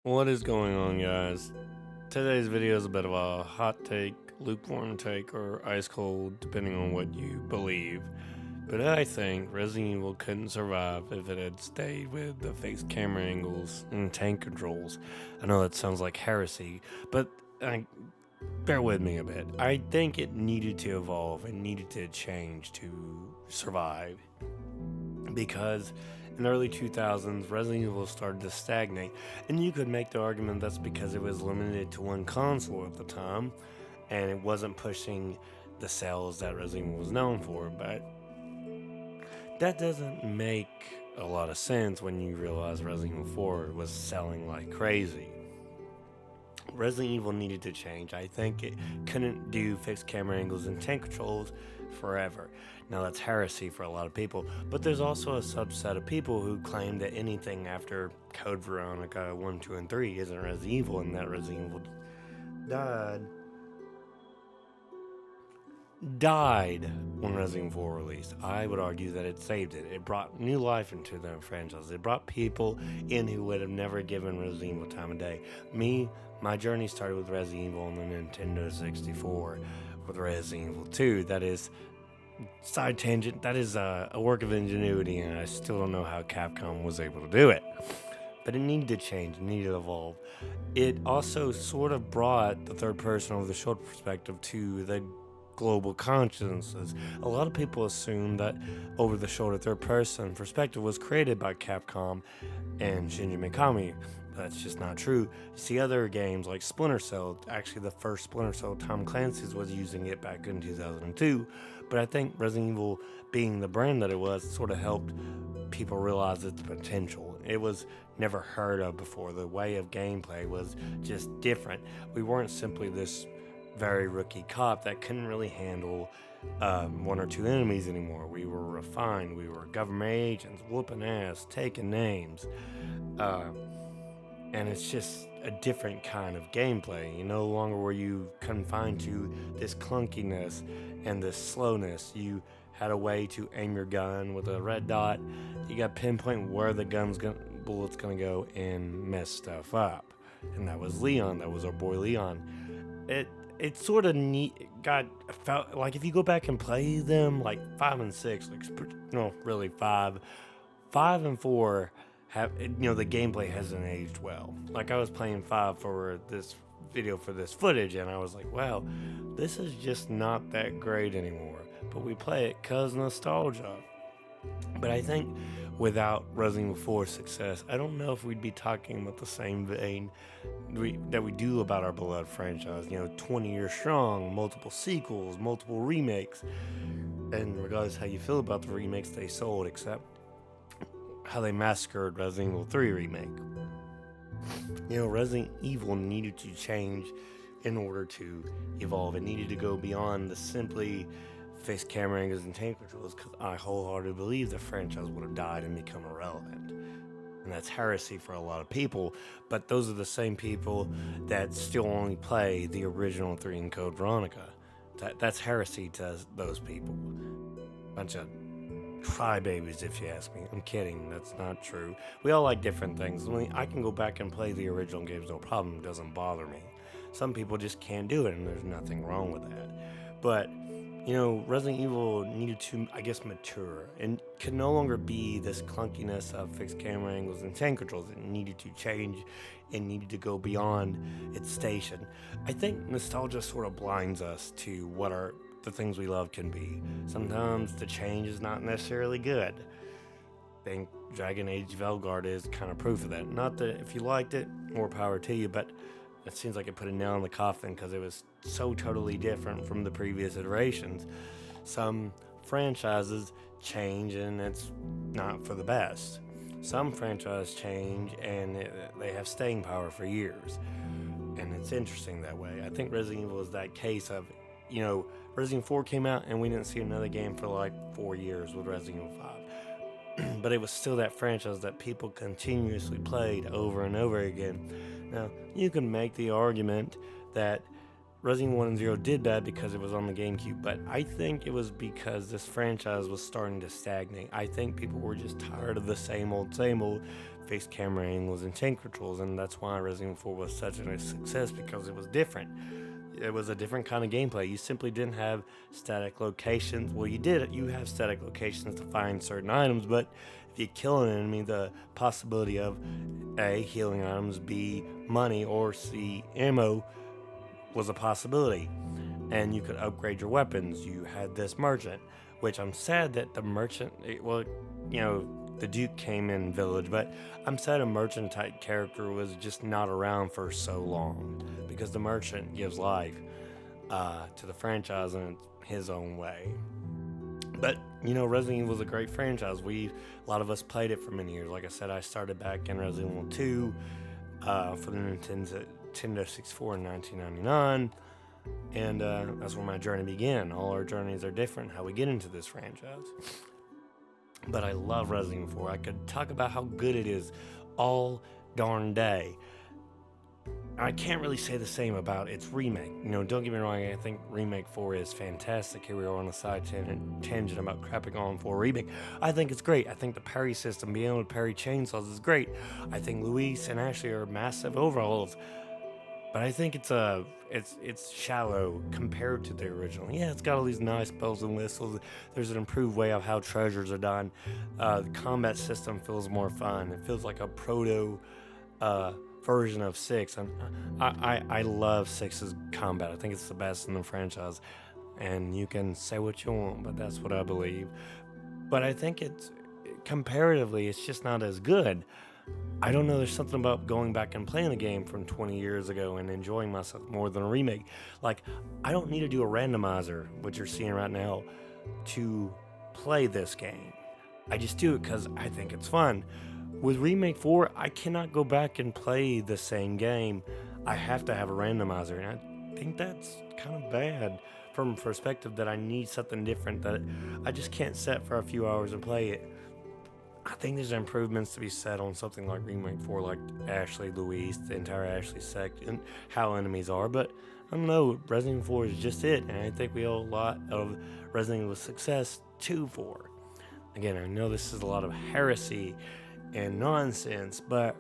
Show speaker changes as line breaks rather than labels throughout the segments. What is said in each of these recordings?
What is going on, guys? Today's video is a bit of a hot take, lukewarm take, or ice cold, depending on what you believe. But I think Resident Evil couldn't survive if it had stayed with the fixed camera angles and tank controls. I know that sounds like heresy, but bear with me a bit. I think it needed to evolve and needed to change to survive because in the early 2000s, Resident Evil started to stagnate, and you could make the argument that's because it was limited to one console at the time, and it wasn't pushing the sales that Resident Evil was known for. But that doesn't make a lot of sense when you realize Resident Evil 4 was selling like crazy. Resident Evil needed to change. I think it couldn't do fixed camera angles and tank controls forever. Now that's heresy for a lot of people, but there's also a subset of people who claim that anything after Code Veronica 1, 2, and 3 isn't Resident Evil, and that Resident Evil died when Resident Evil 4 released. I would argue that it saved it. It brought new life into the franchise. It brought people in who would have never given Resident Evil time of day. My journey started with Resident Evil on the Nintendo 64 with Resident Evil 2. That is, side tangent, that is a work of ingenuity, and I still don't know how Capcom was able to do it. But it needed to change, it needed to evolve. It also sort of brought the third person over the shoulder perspective to the global consciousness. A lot of people assume that over the shoulder third person perspective was created by Capcom and Shinji Mikami. That's just not true. You see other games like Splinter Cell, actually the first Splinter Cell, Tom Clancy's was using it back in 2002, but I think Resident Evil, being the brand that it was, sort of helped people realize its potential. It was never heard of before. The way of gameplay was just different. We weren't simply this very rookie cop that couldn't really handle one or two enemies anymore. We were refined. We were government agents, whooping ass, taking names. And it's just a different kind of gameplay. You no longer were you confined to this clunkiness and this slowness. You had a way to aim your gun with a red dot. You got pinpoint where the bullet's gonna go and mess stuff up. And that was Leon. That was our boy Leon. It sort of felt like if you go back and play them like 5 and 6, really 5 and 4 have, the gameplay hasn't aged well. Like I was playing 5 for this video for this footage, and I was like, wow, this is just not that great anymore. But we play it cause nostalgia. But I think without Resident Evil 4's success, I don't know if we'd be talking about the same vein that we do about our beloved franchise. 20 years strong, multiple sequels, multiple remakes. And regardless how you feel about the remakes they sold, except how they massacred Resident Evil 3 remake. Resident Evil needed to change in order to evolve. It needed to go beyond the simply fixed camera angles and tank controls, because I wholeheartedly believe the franchise would have died and become irrelevant. And that's heresy for a lot of people, but those are the same people that still only play the original 3 in Code Veronica. That's heresy to those people. Bunch of crybabies, if you ask me. I'm kidding, that's not true. We all like different things. I can go back and play the original games, no problem, it doesn't bother me. Some people just can't do it, and there's nothing wrong with that. But Resident Evil needed to, mature and could no longer be this clunkiness of fixed camera angles and tank controls. It needed to change and needed to go beyond its station. I think nostalgia sort of blinds us to what the things we love can be. Sometimes the change is not necessarily good. I think Dragon Age Velgard is kind of proof of that. Not that if you liked it, more power to you, but it seems like it put a nail in the coffin because it was so totally different from the previous iterations. Some franchises change and it's not for the best. Some franchises change and they have staying power for years. And it's interesting that way. I think Resident Evil is that case of, Resident Evil 4 came out and we didn't see another game for like 4 years with Resident Evil 5. But it was still that franchise that people continuously played over and over again. Now, you can make the argument that Resident Evil 1 and 0 did bad because it was on the GameCube, but I think it was because this franchise was starting to stagnate. I think people were just tired of the same old fixed camera angles and tank controls, and that's why Resident Evil 4 was such a success, because it was different. It was a different kind of gameplay. You simply didn't have static locations. Well, you did. You have static locations to find certain items, but if you kill an enemy, the possibility of A, healing items, B, money, or C, ammo was a possibility. And you could upgrade your weapons. You had this merchant, which I'm sad that the merchant, the Duke came in Village, but I'm sad a merchant type character was just not around for so long, because the merchant gives life to the franchise in his own way. But Resident Evil was a great franchise. A lot of us played it for many years. Like I said, I started back in Resident Evil 2 for the Nintendo 64 in 1999, and that's where my journey began. All our journeys are different, how we get into this franchise. But I love Resident Evil 4. I could talk about how good it is all darn day. I can't really say the same about its remake. Don't get me wrong, I think Remake 4 is fantastic. Here we are on a side tangent about crapping on 4 Remake. I think it's great. I think the parry system, being able to parry chainsaws, is great. I think Luis and Ashley are massive overhauls. But I think it's shallow compared to the original. Yeah, it's got all these nice bells and whistles. There's an improved way of how treasures are done. The combat system feels more fun. It feels like a proto version of 6. And I love 6's combat. I think it's the best in the franchise. And you can say what you want, but that's what I believe. But I think comparatively, it's just not as good. I don't know, there's something about going back and playing a game from 20 years ago and enjoying myself more than a remake. Like, I don't need to do a randomizer, what you're seeing right now, to play this game. I just do it because I think it's fun. With Remake 4, I cannot go back and play the same game. I have to have a randomizer, and I think that's kind of bad from a perspective that I need something different, that I just can't set for a few hours and play it. I think there's improvements to be said on something like Remake 4, like Ashley, Luis, the entire Ashley sect, and how enemies are, but I don't know, Resident Evil 4 is just it, and I think we owe a lot of Resident Evil success to 4. Again, I know this is a lot of heresy and nonsense, but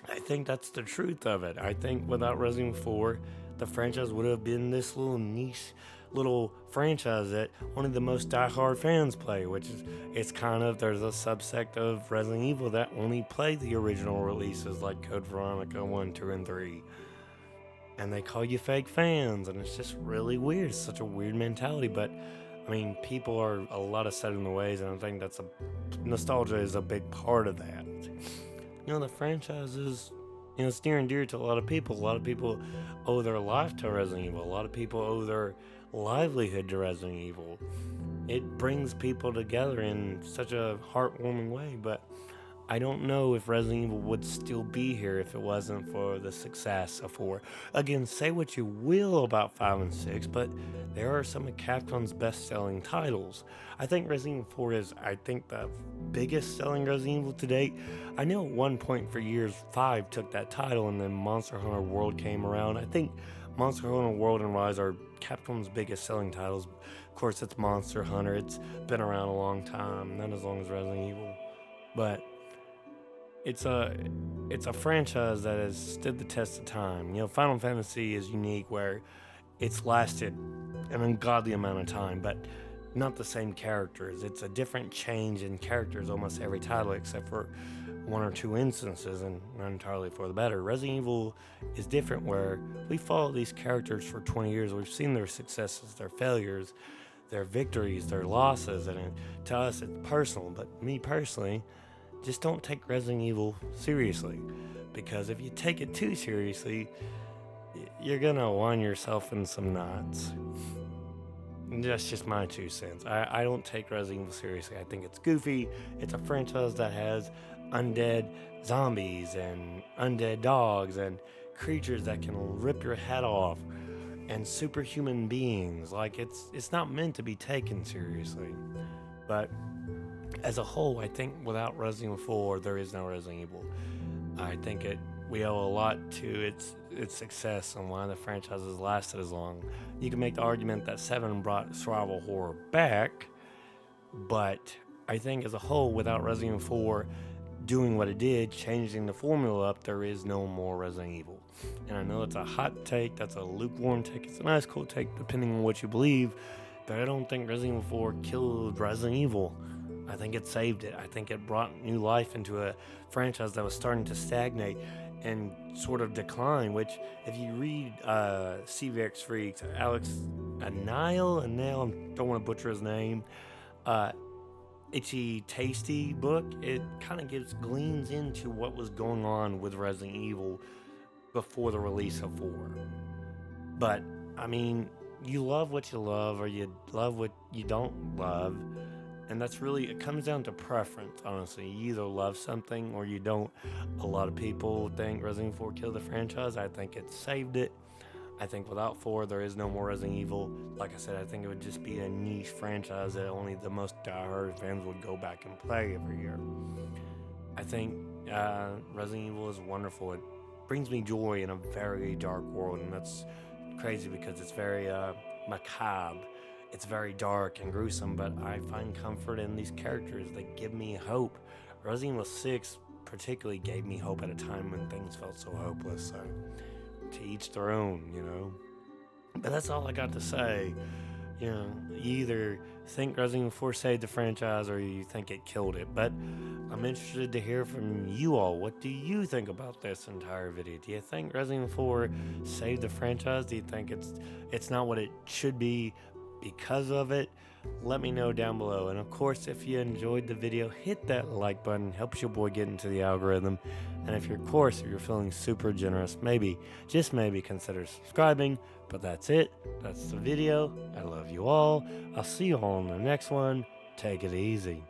I think that's the truth of it. I think without Resident Evil 4, the franchise would have been this little niche little franchise that only the most diehard fans play, which is, there's a subsect of Resident Evil that only play the original releases, like Code Veronica 1, 2, and 3. And they call you fake fans, and it's just really weird. It's such a weird mentality, but I mean, people are a lot of set in the ways, and I think nostalgia is a big part of that. The franchise is, it's near and dear to a lot of people. A lot of people owe their life to Resident Evil. A lot of people owe their livelihood to Resident Evil. It brings people together in such a heartwarming way, but I don't know if Resident Evil would still be here if it wasn't for the success of 4. Again, say what you will about 5 and 6, but there are some of Capcom's best-selling titles. I think Resident Evil 4 is, the biggest selling Resident Evil to date. I know at one point for years, 5 took that title, and then Monster Hunter World came around. I think Monster Hunter World and Rise are Capcom's biggest selling titles. Of course, it's Monster Hunter. It's been around a long time, not as long as Resident Evil. But it's a franchise that has stood the test of time. Final Fantasy is unique where it's lasted an ungodly amount of time, but not the same characters. It's a different change in characters almost every title, except for one or two instances, and not entirely for the better. Resident Evil is different, where we follow these characters for 20 years. We've seen their successes, their failures, their victories, their losses, and to us it's personal. But me personally, just don't take Resident Evil seriously, because if you take it too seriously, you're gonna wind yourself in some knots. That's just my 2 cents. I don't take Resident Evil seriously. I think it's goofy. It's a franchise that has undead zombies and undead dogs and creatures that can rip your head off and superhuman beings. Like, it's not meant to be taken seriously. But as a whole, I think without Resident Evil 4, there is no Resident Evil. I think we owe a lot to its success and why the franchise has lasted as long. You can make the argument that 7 brought survival horror back, but I think as a whole, without Resident Evil 4, doing what it did, changing the formula up, there is no more Resident Evil. And I know it's a hot take, that's a lukewarm take, it's a nice cool take depending on what you believe, but I don't think Resident Evil 4 killed Resident Evil. I think it saved it. I think it brought new life into a franchise that was starting to stagnate and sort of decline, which if you read CVX Freaks, Alex Anile, and now I don't want to butcher his name, Itchy Tasty book, it kind of gleans into what was going on with Resident Evil before the release of 4. But, I mean, you love what you love, or you love what you don't love, and that's really, it comes down to preference, honestly. You either love something or you don't. A lot of people think Resident Evil 4 killed the franchise. I think it saved it. I think without 4, there is no more Resident Evil. Like I said, I think it would just be a niche franchise that only the most diehard fans would go back and play every year. I think Resident Evil is wonderful. It brings me joy in a very dark world, and that's crazy because it's very macabre. It's very dark and gruesome, but I find comfort in these characters. They give me hope. Resident Evil 6 particularly gave me hope at a time when things felt so hopeless. So, to each their own, you know. But that's all I got to say. You know, you either think Resident Evil 4 saved the franchise or you think it killed it. But I'm interested to hear from you all. What do you think about this entire video? Do you think Resident Evil 4 saved the franchise? Do you think it's not what it should be because of it? Let me know down below. And of course, if you enjoyed the video, hit that like button. Helps your boy get into the algorithm. And if you're feeling super generous, maybe, just maybe, consider subscribing. But that's it. That's the video. I love you all. I'll see you all in the next one. Take it easy.